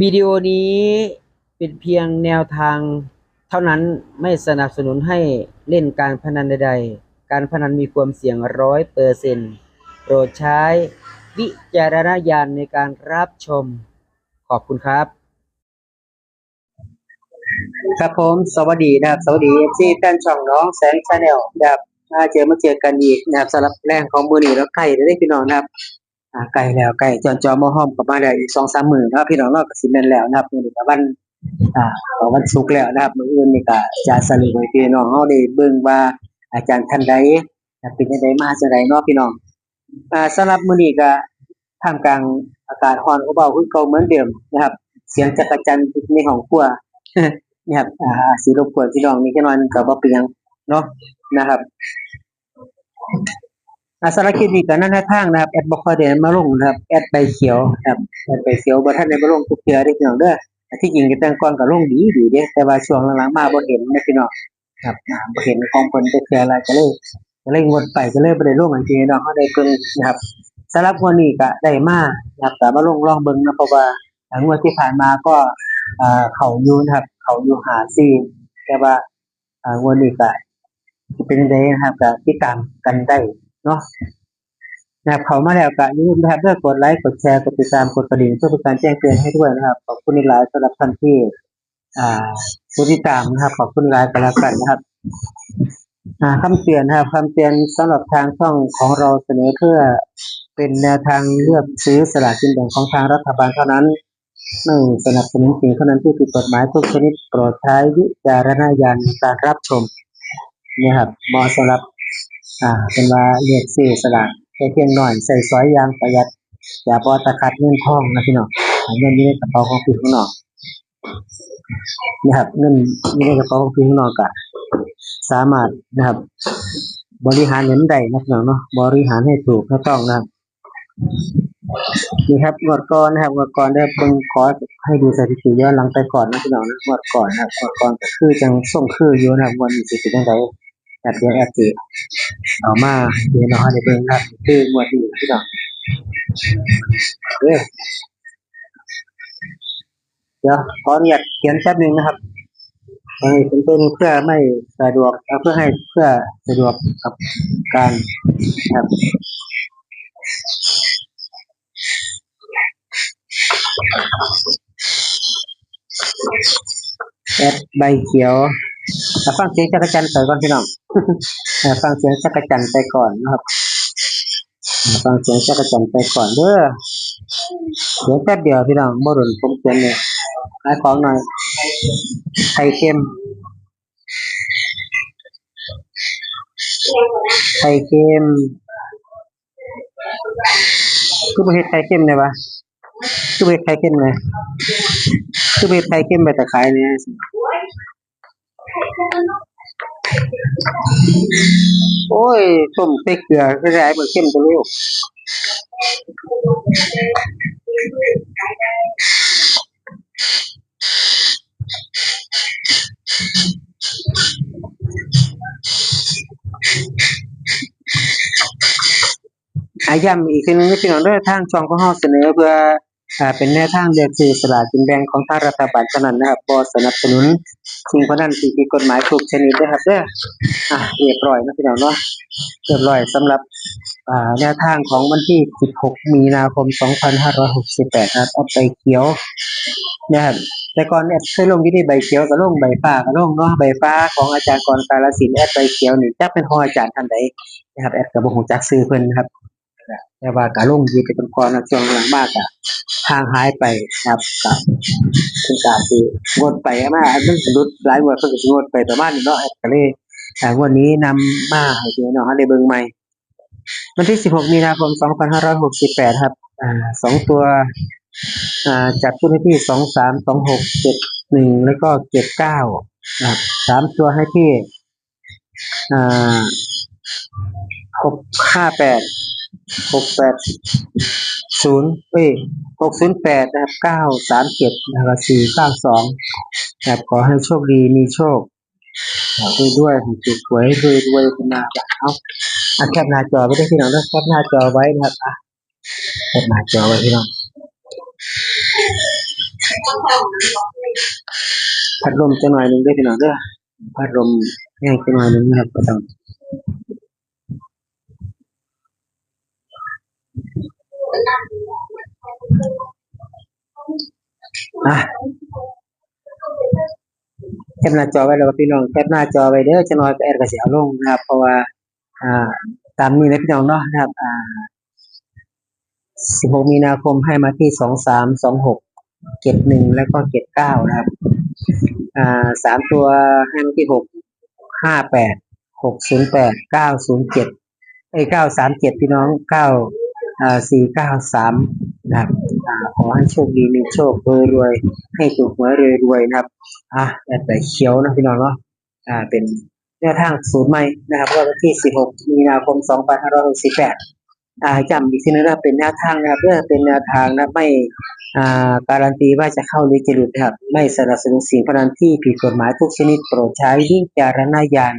วิดีโอนี้เป็นเพียงแนวทางเท่านั้นไม่สนับสนุนให้เล่นการพนันใดๆการพนันมีความเสี่ยง100%โปรดใช้วิจารณญาณในการรับชมขอบคุณครับครับผมสวัสดีนะครับสวัสดีที่แฟนช่องน้องแสงชาแนลนะครับมาเจอกันอีกนะครับสำหรับแรงของมือนี้แล้วใกล้ได้พี่น้องนะครับใกล้แล้วใกล้จอมห้อมกับมาได้อีก2-3มื้อนะครับพี่น้องเนาะก็สิแม่นแล้วนะครับมื้อนี้ก็อ่าวันศุกร์แล้วนะครับมื้ออื่นนี่ก็จะสรุปให้พี่น้องเฮาได้เบิ่งว่าอาจารย์ท่านใดเป็นจังไดมาจังไดเนาะพี่น้องสำหรับมื้อนี้ก็ท่ามกลางอากาศร้อนอบอ้าวคือเก่าเหมือนเดิมนะครับเสียงจักรจั่นในห้องครัว นะครับสิรบกวนพี่น้องนี่แค่น้อยก็บ่เป็นหยังเนาะนะครับสารบคลิปนี้ก็นั่นทางนะครับแอดบ่ค่อยได้มาลงนะครับแอดใบเขียวครับแอดใบเขียวบ่ทันได้มาลงทุกเทื่อเด้อพี่น้องเด้อที่จริงก็แต่งก่อนก็ลงดีเด้แต่ว่าช่วงหลังๆมาบ่เห็นนะพี่น้องครับบ่เห็นของเพิ่นจักเทื่ออะไรก็เลยงดไปก็เลยบ่ได้ลงให้พี่น้องเฮาได้เบิ่งนะครับสำหรับวันนี้ก็ได้มานะครับก็มาลองเบิ่งนะเพราะว่างวดที่ผ่านมาก็เข้าอยู่นะครับเข้าอยู่5-4แต่ว่างวดนี้ก็สิเป็นจังไดนะครับก็ติดตามกันได้เนาะนะครับเข้ามาแล้วก็อย่าลืมนะครับเด้อกดไลค์กดแชร์กดติดตามกดกระดิ่งเพื่อเป็นการแจ้งเตือนให้ด้วยนะครับขอบคุณหลายๆสำหรับท่านที่อ่ผู้ติดตามนะครับขอบคุณหลายก็แล้วกันนะครับคำเตือนนะครับคำเตือนสำหรับทางช่องของเราเสนอเพื่อเป็นแนวทางเลือกซื้อสลากกินแบ่งของทางรัฐบาลเท่านั้นไม่สนับสนุนสิ่งเท่านั้นที่ผิดกฎหมายทุกชนิดโปรดใช้วิจารณญาณในการรับชมนะครับเหมาะสำหรับเป็นว่าเลือกซื้อสลากแค่เพียงหน่อยใส่ซอยยางประหยัดอย่าพอตะขัดเงินทองนะพี่น้องเงินอยู่ในกระเป๋าของพี่ข้างนอกนะครับเงินอยู่ในกระเป๋าของพี่ข้างนอกก็สามารถนะครับบริหารเงินได้นะพี่น้องเนาะบริหารให้ถูกให้ต้องนะครับนี่ครับงวดก่อนนะครับงวดก่อนได้เพิ่งขอให้ดูสถิติย้อนหลังไปก่อนนะพี่น้องนะงวดก่อนนะครับงวดก่อนก็คือจังส่งคืออยู่นะครับวันนี้สิเป็นจังไดแบบเดียวแอปสิเอามาเดี๋ยวน้องให้ได้เบิ่งนะครับคืองวดนี้พี่น้องเดี๋ยวขออนุญาตเขียนแป๊บนึงนะครับเป็นเพื่อไม่สะดวกเพื่อให้เพื่อสะดวกกับการครับแอดใบเขียวฟังเสียงจักรจันทร์ไปก่อนพี่น้องฟังเสียงจักรจันทร์ไปก่อนนะครับฟังเสียงจักรจันทร์ไปก่อนเด้อเดี๋ยวแป๊บเดียวพี่น้องบ่โดนผมเขียนเลยขายของหน่อยไข่เค็มไข่เค็มคือบ่เฮ็ดไข่เค็มได้ปะคือบ่เฮ็ดไข่เค็มเลยคือบ่เฮ็ดไข่เค็มไปแต่ขายเนี่ยโอ้ยต้มใส่เกลือคือได้บ่เค็มตัวลูกย้ำอีกทีหนึงพี่น้องเด้อทางช่องของเฮาเสนอเพื่อเป็นแนวทางเลือกซื้อสลากกินแบ่งของทางรัฐบาลเท่านั้นนะครับบ่สนับสนุนสิ่งพนันที่ผิดกฎหมายทุกชนิดเด้อครับเด้อเรียบร้อยนะพี่น้องเนาะเรียบร้อยสำหรับแนวทางของวันที่16มีนาคม2568ครับเอาไปเขียวนะครับแต่ก่อนแอดเคยลงอยู่ที่ใบเขียวก็ลงใบฟ้าก็ลงเนาะใบฟ้าของอาจารย์กรกาฬสินธุ์แอดใบเขียวนี่จักเป็นของอาจารย์ท่านใดนะครับแอดก็บ่ฮู้จักชื่อเพิ่นนะครับแต่ว่าก็ลงอยู่แต่ก่อนๆนะช่วงหลังมากก็ห่างหายไปครับก็เพิ่นก็สิงดไปมาอันมันสะดุดหลายงวดเพิ่นก็สิงดไปประมาณนี้เนาะแอดก็เลยงวดนี้นำมาให้พี่น้องได้เบิ่งใหม่วันที่16มีนาคม2568ครับ2ตัวจับคู่ให้ที่23 26 71แล้วก็79นะครับ3ตัวให้ที่658 608นะครับ937นะครับ492นะครับขอให้โชคดีมีโชคด้วยถูกหวยรวยๆกันมาเอาแคปหน้าจอไว้ได้พี่น้องนะแคปหน้าจอไว้นะครับแคปหน้าจอไว้พี่น้อง พัดลมจะหน่อยหนึงด้วยพี่น้องเด้อพัดลมแห้งจะหน่อยหนึงนะครับก็ต้องอ่ะแคปหน้าจอไว้แล้วพี่น้องแคปหน้าจอไว้เด้อจะน้อยก็แอดก็สิเอาลงนะครับเพราะว่าอ่าตามนี้นะพี่น้องเนาะนะครับ16มีนาคมให้มาที่23 26 71แล้วก็79นะครับ3ตัวให้มาที่658 608 907937พี่น้อง493นะครับขอให้โชคดีมีโชครวยๆให้ถูกหวยรวยๆนะครับแต่เขียวนะพี่น้องเนาะเป็นแนวทางสูตรใหม่นะครับวันที่16มีนาคม2568จำอีกทีนึงนะเป็นแนวทางนะครับเพื่อเป็นแนวทางนะไม่การันตีว่าจะเข้าหรือจะหลุดนะครับไม่สนับสนุนสิ่งพนันที่ผิดกฎหมายทุกชนิดโปรดใช้วิจารณญาณ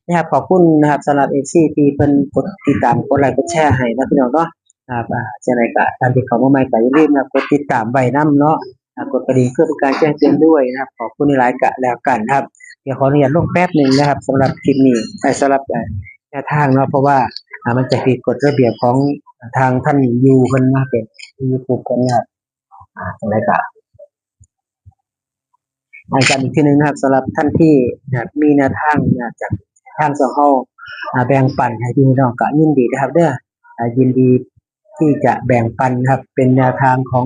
นะครับขอบคุณนะครับสำหรับ FC ที่เพิ่นกดติดตามกดไลค์กดแชร์ให้นะพี่น้องเนาะครับจังได๋ก็ตามที่เขามาใหม่ก็อย่าลืมนะกดติดตามไว้นำเนาะกดกระดิ่งเพื่อเป็นการแจ้งเตือนด้วยนะครับขอบคุณหลายๆก็แล้วกันครับเดี๋ยวขออนุญาตลงแป๊บนึงนะครับสำหรับคลิปนี้สำหรับแนวทางเนาะเพราะว่ามันจะผิดกฎระเบียบของทางท่านยูเพิ่นมาเป็นยูทูบเพิ่นนะครับจังได๋ก็ย้ำอีกทีนึงนะครับสำหรับท่านที่มีแนวทางจากทางสองเฮาแบ่งปันให้พี่น้องก็ยินดีนะครับเด้อยินดีที่จะแบ่งปันครับเป็นแนวทางของ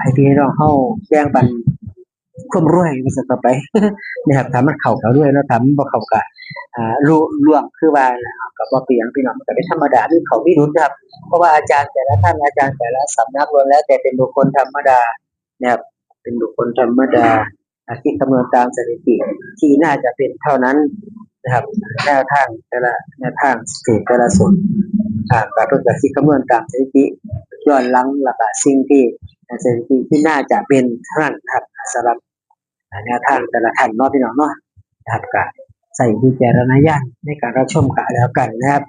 ให้พี่น้องเฮาแบ่งปันความรวยว่าซั่นต่อไป นะครับถ้ามันเข้าก็รวยเนาะถ้ามันบ่เข้าก็ล่วงคือว่าแหละก็บ่เป็นหยังพี่น้องก็เป็นธรรมดามีเข้ามีหลุดครับเพราะว่าอาจารย์แต่ละท่านอาจารย์แต่ละสำนักล้วนแล้วแต่เป็นบุคคลธรรมดานะครับเป็นบุคคลธรรมดาที่คำนวณตามสถิติที่น่าจะเป็นเท่านั้นนะครับแนวทางแต่ละแนวทางสูตรแต่ละสูตรก็เพิ่นก็สิคำนวณตามสถิติย้อนหลังแล้วก็สิ่งที่สถิติที่น่าจะเป็นเท่านั้นครับสำหรับแนวทางแต่ละท่านเนาะพี่น้องเนาะนะครับก็ใส่วิจารณญาณในการรับชมกันแล้วกันนะครับ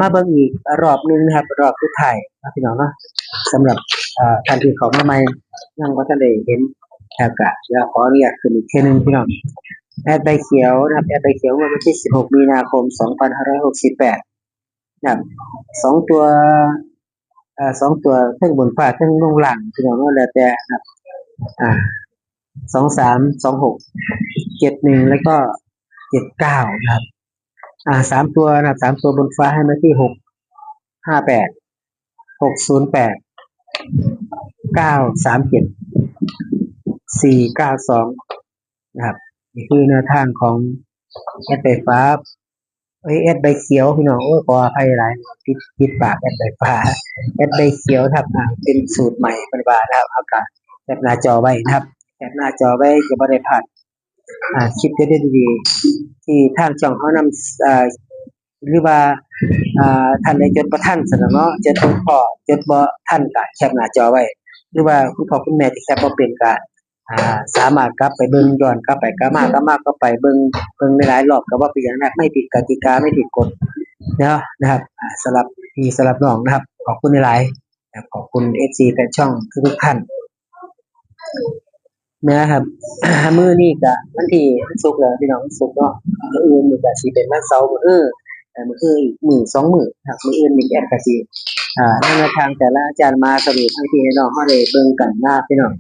มาเบิ่งอีกรอบนึงนะครับรอบสุดท้ายนะพี่น้องเนาะสำหรับท่านที่เข้ามาใหม่ยังบ่ทันได้เห็นแล้วก็ขออนุญาตขึ้นอีกเทื่อนึงพี่น้องแอดใบเขียวนะครับแอดใบเขียววันที่16มีนาคม2568นะครับ2ตัว2ตัวเทั้งบนฟ้าเทั้งลงล่างพี่น้องเนาะแล้วแต่นะครับ23 26 71แล้วก็79นะครับ3ตัวนะครับ3ตัวบนฟ้าให้มาที่658 608 937 492นะครับนี่คือแนวทางของแอดไฟฟ้าแอดใบเขียวพี่น้องขออภัยหลายผิดปากแอดไฟฟ้าแอดใบเขียวครับเป็นสูตรใหม่เป็นว่านะครับเอาก็แคปหน้าจอไว้นะครับแคปหน้าจอไว้จะบ่ได้พลาดคลิปเด็ดๆดีๆที่ทางช่องเขานำหรือว่าท่านได้จดบ่ทันซั่นเนาะจดบ่พอจดบ่ทันก็แคปหน้าจอไว้หรือว่าคุณพ่อคุณแม่ที่แคปบ่เป็นก็สามารถกลับไปเบิ่งย้อนกลับไปกลับมาก็ไปเบิ่งหลายๆรอบก็บ่เป็นหยังนะไม่ผิดกติกาไม่ผิดกฎเนาะนะครับสำหรับพี่สำหรับน้องนะครับขอบคุณหลายๆนะครับขอบคุณ FC แฟนช่องทุกท่านนะครับ มื้อนี้ก็วันที่วันศุกร์แล้วพี่น้องวันศุกร์เนาะมื้ออื่นนี่ก็สิเป็นวันเสาร์มื้อมื้ออื่นอีกมื้อ2มื้อครับมื้ออื่นนี่แอดก็สิแนวทางแต่ละอาจารย์มาสรุปให้พี่น้องเฮาได้เบิ่งกันนะพี่น้อง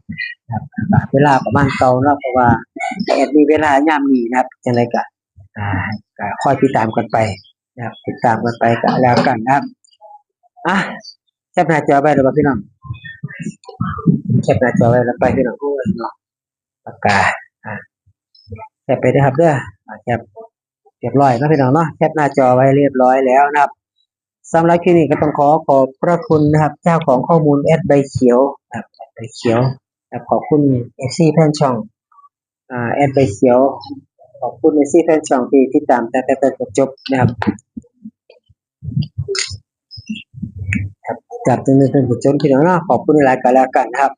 ครับเวลาประมาณเก่าเนาะเพราะว่าแอดมีเวลายามนี้นะครับจังไดก็คอยติดตามกันไปนะครับติดตามกันไปก็แล้วกันนะครับแคปหน้าจอไว้แล้วบ่พี่น้องแคปหน้าจอไว้แล้วไปพี่น้องโอ้ยเนาะปากกาแคปไปเด้อครับเด้อแคปเรียบร้อยแล้วพี่น้องเนาะแคปหน้าจอไว้เรียบร้อยแล้วนะครับสำหรับคลิปนี้ก็ต้องขอบพระคุณนะครับเจ้าของข้อมูลแอดใบเขียวนะครับแอดใบเขียวขอบคุณ FC แฟนช่องแอดใบเขียวขอบคุณ FC แฟนช่องที่ติดตามแต่จบนะครับจับจนจนพี่น้องเนาะขอบคุณหลายๆก็แล้วกันนะครับ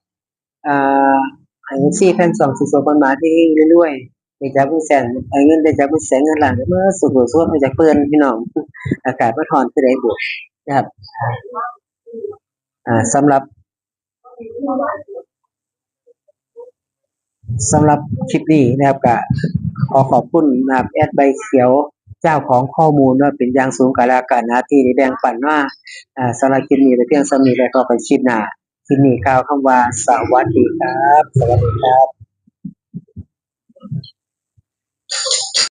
ให้ FC แฟนช่องสิส่งผลมาที่เรื่อยๆได้จากผู้แสนเงินได้จากผู้แสนเงินล้านเมื่อสุขสวดมาจากเพิ่นพี่น้องอากาศมันร้อนคือได้บุนะครับสำหรับ สำหรับคลิปนี้นะครับก็ขอขอบคุณนะครับแอดใบเขียวเจ้าของข้อมูลว่าเป็นอย่างสูงกันแล้วกันนะที่ได้แบ่งปันว่าสำหรับคลิปนี้ไปเพียงสำนี้แล้วก็เป็นคลิปหน้าคลิปนี้กล่าวคำว่าสวัสดีครับสวัสดีครับ